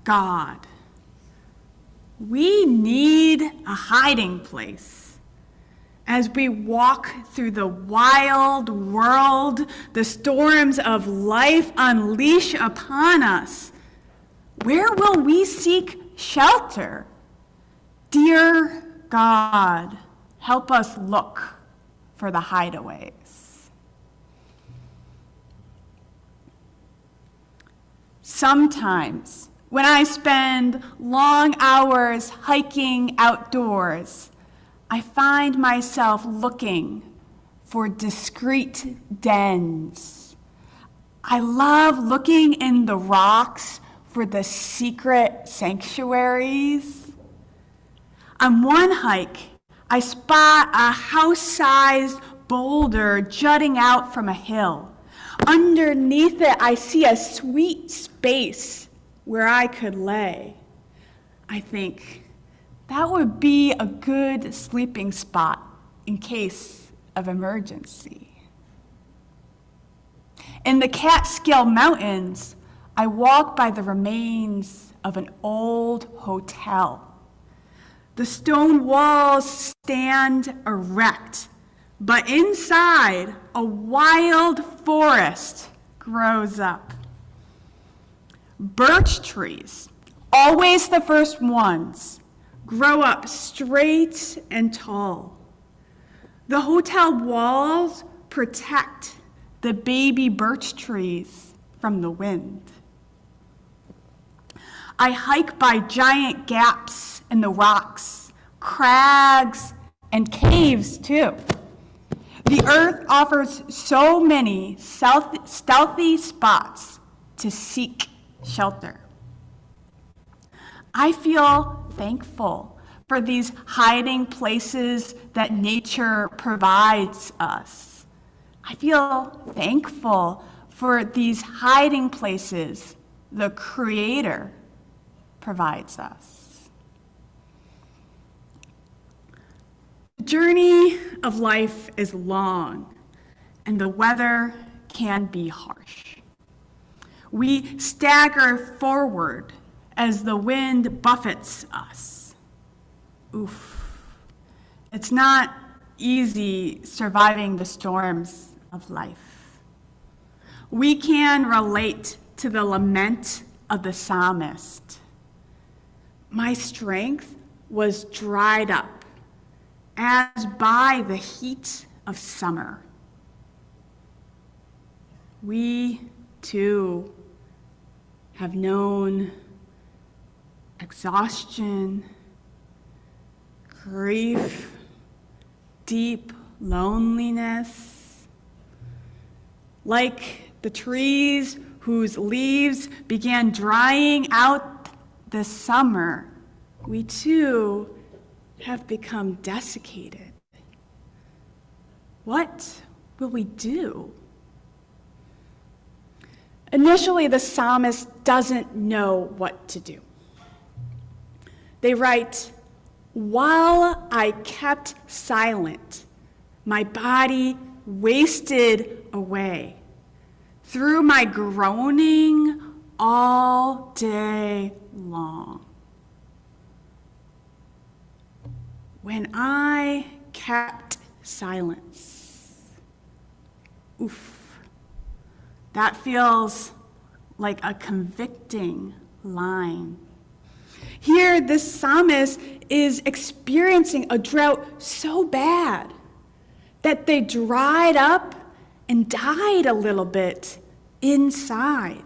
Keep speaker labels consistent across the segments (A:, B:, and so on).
A: God. We need a hiding place. As we walk through the wild world, the storms of life unleash upon us. Where will we seek shelter? Dear God, help us look for the hideaways. Sometimes, when I spend long hours hiking outdoors, I find myself looking for discreet dens. I love looking in the rocks for the secret sanctuaries. On one hike, I spot a house-sized boulder jutting out from a hill. Underneath it, I see a sweet space where I could lay. I think that would be a good sleeping spot in case of emergency. In the Catskill Mountains, I walk by the remains of an old hotel. The stone walls stand erect, but inside, a wild forest grows up. Birch trees, always the first ones, grow up straight and tall. The hotel walls protect the baby birch trees from the wind. I hike by giant gaps in the rocks, crags, and caves too. The earth offers so many stealthy spots to seek shelter. I feel thankful for these hiding places that nature provides us. I feel thankful for these hiding places the Creator provides us. The journey of life is long, and the weather can be harsh. We stagger forward as the wind buffets us. Oof. It's not easy surviving the storms of life. We can relate to the lament of the psalmist. My strength was dried up as by the heat of summer. We, too, have known exhaustion, grief, deep loneliness. Like the trees whose leaves began drying out this summer, we too have become desiccated. What will we do? Initially, the psalmist doesn't know what to do. They write, "While I kept silent, my body wasted away through my groaning all day long." When I kept silence. Oof. That feels like a convicting line. Here, this psalmist is experiencing a drought so bad that they dried up and died a little bit inside,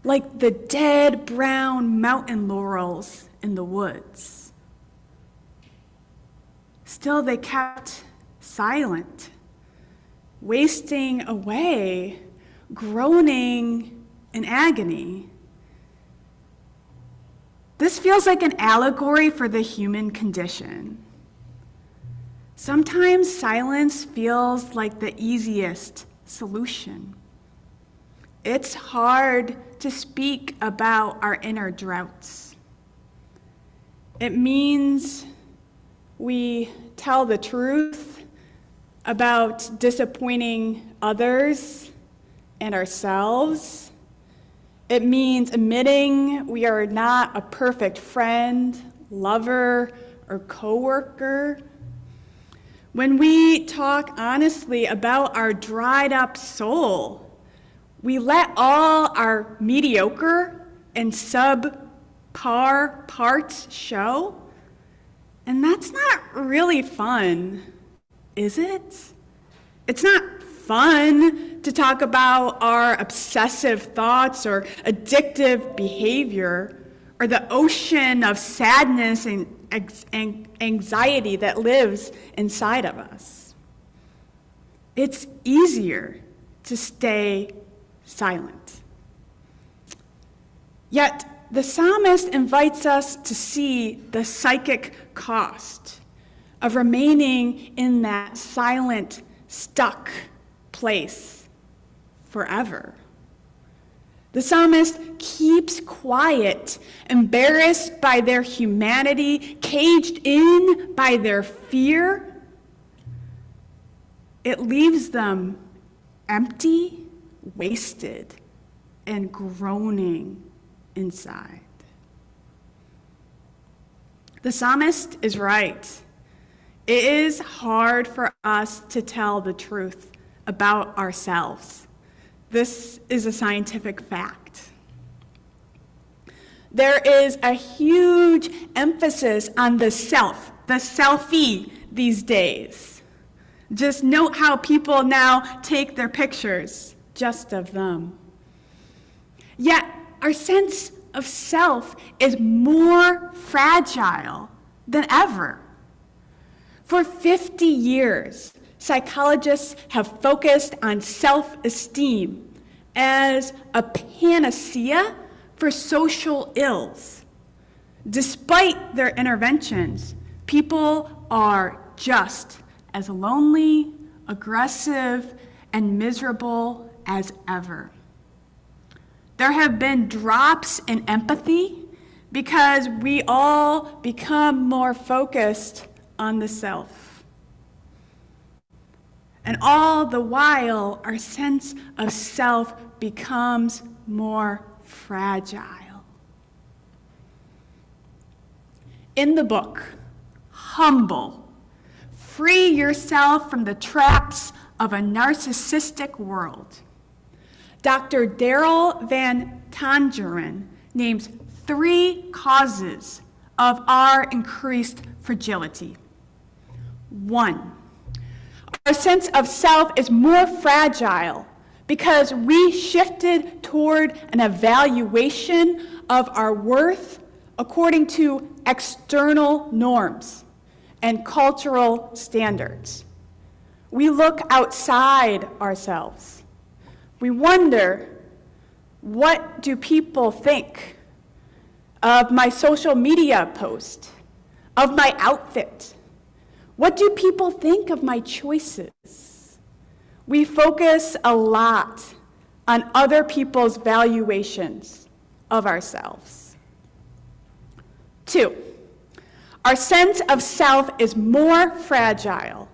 A: like the dead brown mountain laurels in the woods. Still, they kept silent, wasting away, groaning in agony. This feels like an allegory for the human condition. Sometimes silence feels like the easiest solution. It's hard to speak about our inner droughts. It means we tell the truth about disappointing others and ourselves. It means admitting we are not a perfect friend, lover, or coworker. When we talk honestly about our dried up soul, we let all our mediocre and subpar parts show. And that's not really fun, is it? It's not fun to talk about our obsessive thoughts or addictive behavior or the ocean of sadness and anxiety that lives inside of us. It's easier to stay silent. Yet, the psalmist invites us to see the psychic cost of remaining in that silent, stuck place forever. The psalmist keeps quiet, embarrassed by their humanity, caged in by their fear. It leaves them empty, wasted, and groaning inside. The psalmist is right. It is hard for us to tell the truth about ourselves. This is a scientific fact. There is a huge emphasis on the self, the selfie these days. Just note how people now take their pictures just of them. Yet, our sense of self is more fragile than ever. For 50 years, psychologists have focused on self-esteem as a panacea for social ills. Despite their interventions, people are just as lonely, aggressive, and miserable as ever. There have been drops in empathy because we all become more focused on the self. And all the while, our sense of self becomes more fragile. In the book, Humble, Free Yourself from the Traps of a Narcissistic World, Dr. Daryl Van Tongeren names 3 causes of our increased fragility. 1, our sense of self is more fragile because we shifted toward an evaluation of our worth according to external norms and cultural standards. We look outside ourselves. We wonder, what do people think of my social media post, of my outfit? What do people think of my choices? We focus a lot on other people's valuations of ourselves. 2, our sense of self is more fragile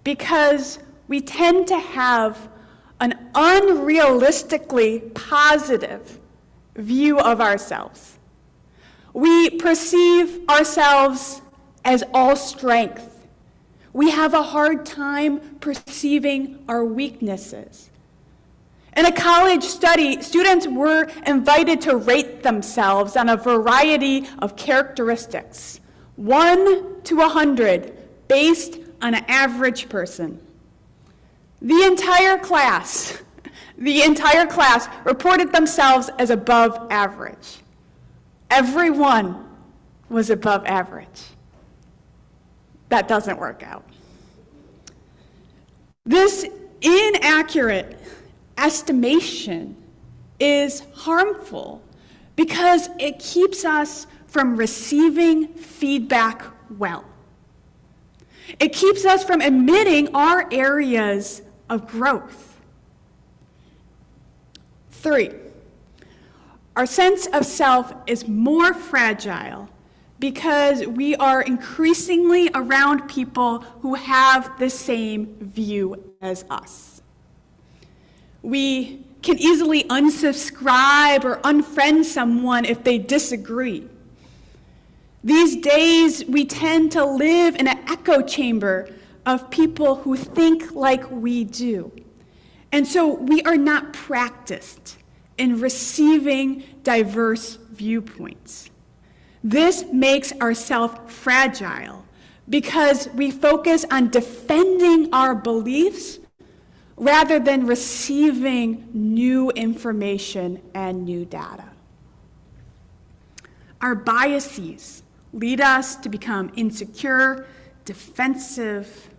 A: because we tend to have an unrealistically positive view of ourselves. We perceive ourselves as all strength. We have a hard time perceiving our weaknesses. In a college study, students were invited to rate themselves on a variety of characteristics, 1 to 100, based on an average person. The entire class reported themselves as above average. Everyone was above average. That doesn't work out. This inaccurate estimation is harmful because it keeps us from receiving feedback well. It keeps us from admitting our areas of growth. 3, our sense of self is more fragile because we are increasingly around people who have the same view as us. We can easily unsubscribe or unfriend someone if they disagree. These days, we tend to live in an echo chamber of people who think like we do. And so we are not practiced in receiving diverse viewpoints. This makes ourselves fragile because we focus on defending our beliefs rather than receiving new information and new data. Our biases lead us to become insecure, defensive.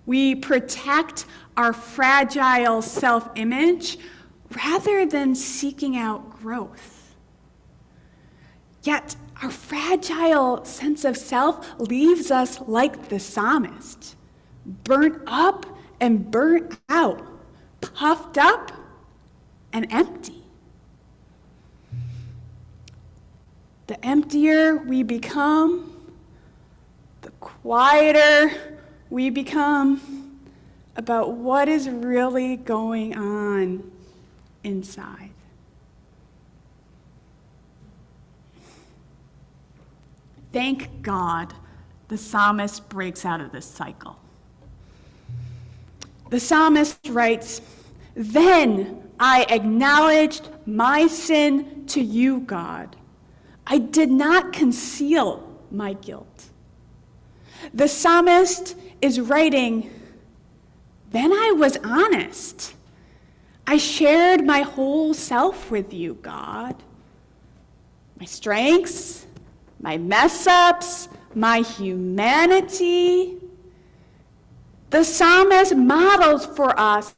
A: We protect our fragile self-image rather than seeking out growth. Yet, our fragile sense of self leaves us like the psalmist, burnt up and burnt out, puffed up and empty. The emptier we become, the quieter we become about what is really going on inside. Thank God the psalmist breaks out of this cycle. The psalmist writes, "Then I acknowledged my sin to you, God. I did not conceal my guilt." The psalmist is writing, "Then I was honest. I shared my whole self with you, God. My strengths, my mess-ups, my humanity." The psalmist models for us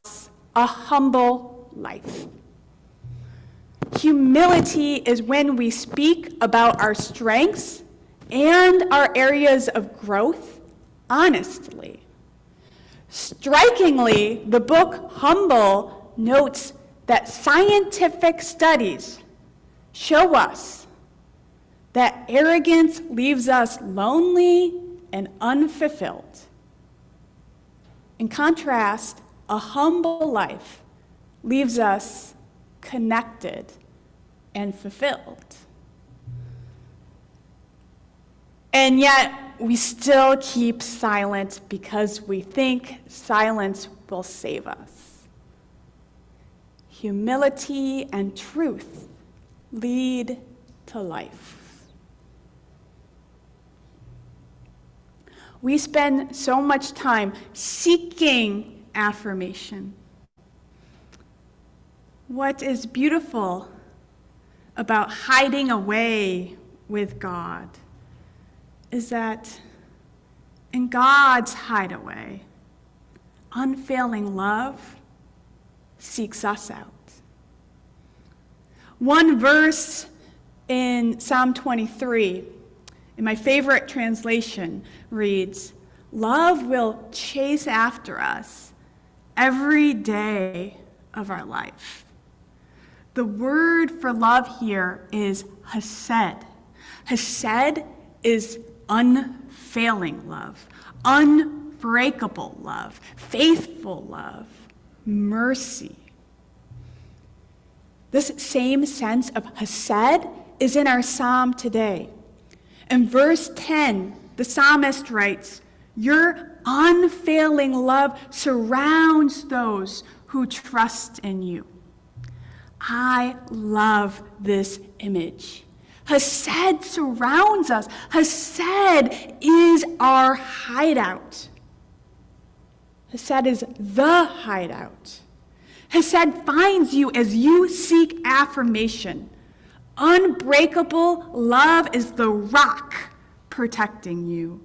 A: a humble life. Humility is when we speak about our strengths and our areas of growth honestly. Strikingly, the book Humble notes that scientific studies show us that arrogance leaves us lonely and unfulfilled. In contrast, a humble life leaves us connected and fulfilled. And yet, we still keep silent because we think silence will save us. Humility and truth lead to life. We spend so much time seeking affirmation. What is beautiful about hiding away with God is that in God's hideaway, unfailing love seeks us out. One verse in Psalm 23, in my favorite translation, reads, "Love will chase after us every day of our life." The word for love here is hesed. Hesed is unfailing love, unbreakable love, faithful love, mercy. This same sense of hesed is in our psalm today. In verse 10, the psalmist writes, "Your unfailing love surrounds those who trust in you." I love this image. Hesed surrounds us. Hesed is our hideout. Hesed is the hideout. Hesed finds you as you seek affirmation. Unbreakable love is the rock protecting you.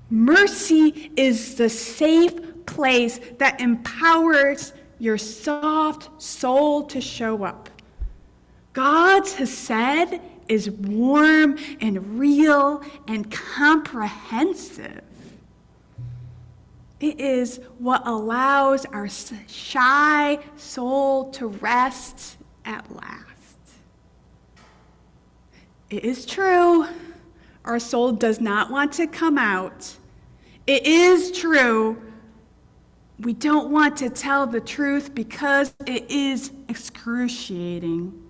A: Mercy is the safe place that empowers your soft soul to show up. God's hesed is warm and real and comprehensive. It is what allows our shy soul to rest at last. It is true, our soul does not want to come out. It is true, We don't want to tell the truth because it is excruciating.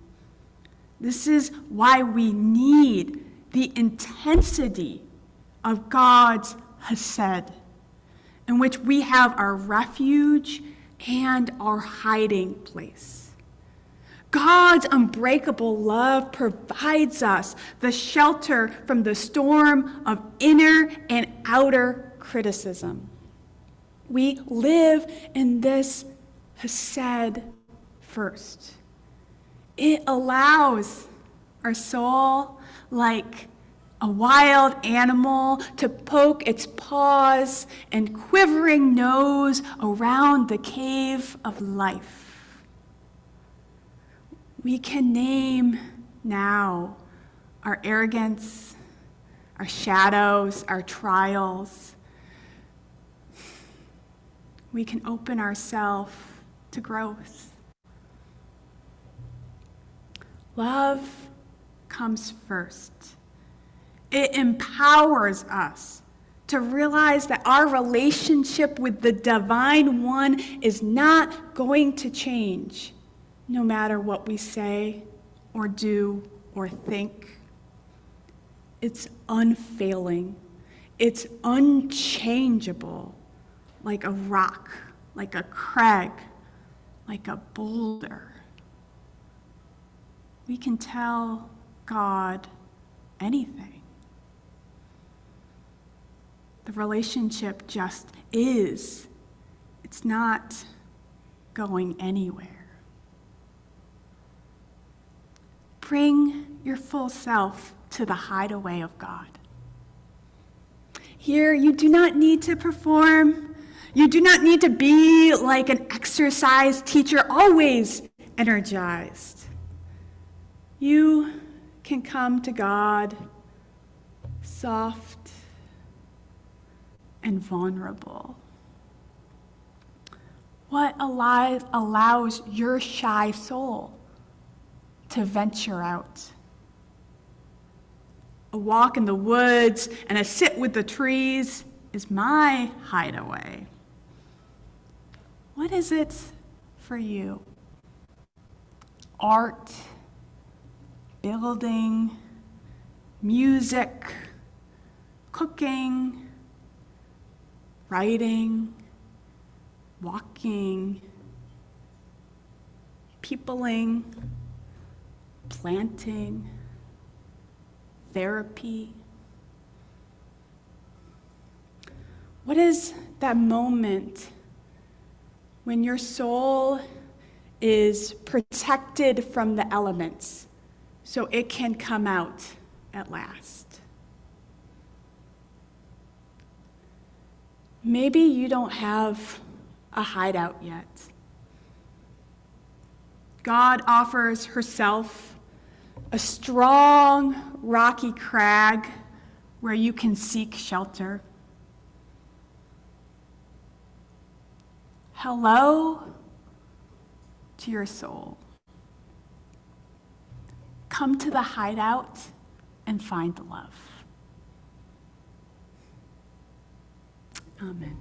A: This is why we need the intensity of God's Hesed, in which we have our refuge and our hiding place. God's unbreakable love provides us the shelter from the storm of inner and outer criticism. We live in this Hesed first. It allows our soul, like a wild animal, to poke its paws and quivering nose around the cave of life. We can name now our arrogance, our shadows, our trials. We can open ourselves to growth. Love comes first. It empowers us to realize that our relationship with the Divine One is not going to change, no matter what we say or do or think. It's unfailing. It's unchangeable, like a rock, like a crag, like a boulder. We can tell God anything. The relationship just is. It's not going anywhere. Bring your full self to the hideaway of God. Here, you do not need to perform. You do not need to be like an exercise teacher, always energized. You can come to God soft and vulnerable. What allows your shy soul to venture out? A walk in the woods and a sit with the trees is my hideaway. What is it for you? Art, building, music, cooking, writing, walking, peopling, planting, therapy. What is that moment when your soul is protected from the elements so it can come out at last? Maybe you don't have a hideout yet. God offers herself a strong, rocky crag where you can seek shelter. Hello to your soul. Come to the hideout and find the love. Amen.